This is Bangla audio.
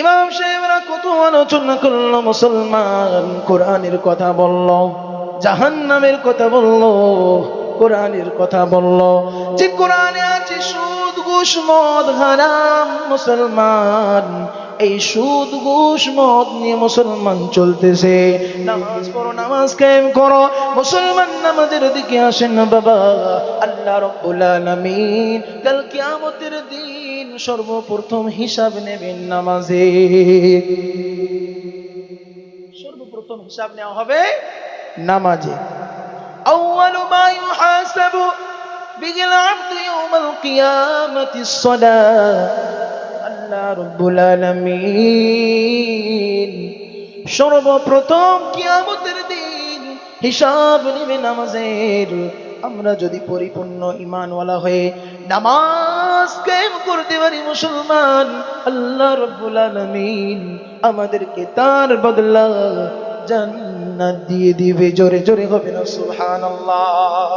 ইমাম সাহেবরা কত আলোচনা করলো, মুসলমান কোরআনের কথা বলল, জাহান্নামের কথা বলল, কোরআনের কথা বলল যে কোরআনে আছে সুদ ঘুষ মদ হারাম। মুসলমান এই সুদ ঘুষ মদ নিয়ে মুসলমান চলতেছে। নামাজ পড়ো, নামাজ কায়েম করো, মুসলমান নামাজের দিকে আসেন না বাবা। আল্লাহ রাব্বুল আলামিন কাল কিয়ামতের দিন সর্বপ্রথম হিসাব নেবেন নামাজে। সর্বপ্রথম হিসাব নেওয়া হবে নামাজে। أول ما يحاسب به العبد يوم القيامة الصلاة। আল্লাহ রাব্বুল আলামিন সর্বপ্রথম কিয়ামতের দিন হিসাব নেবে নামাজের। আমরা যদি পরিপূর্ণ ঈমানওয়ালা হয়ে নামাজ কায়েম করতে পারি মুসলমান, আল্লাহ রাব্বুল আলামিন আমাদেরকে তার বদলা জান্নাত দিয়ে দিবে। জোরে জোরে হবে না সুবহানাল্লাহ।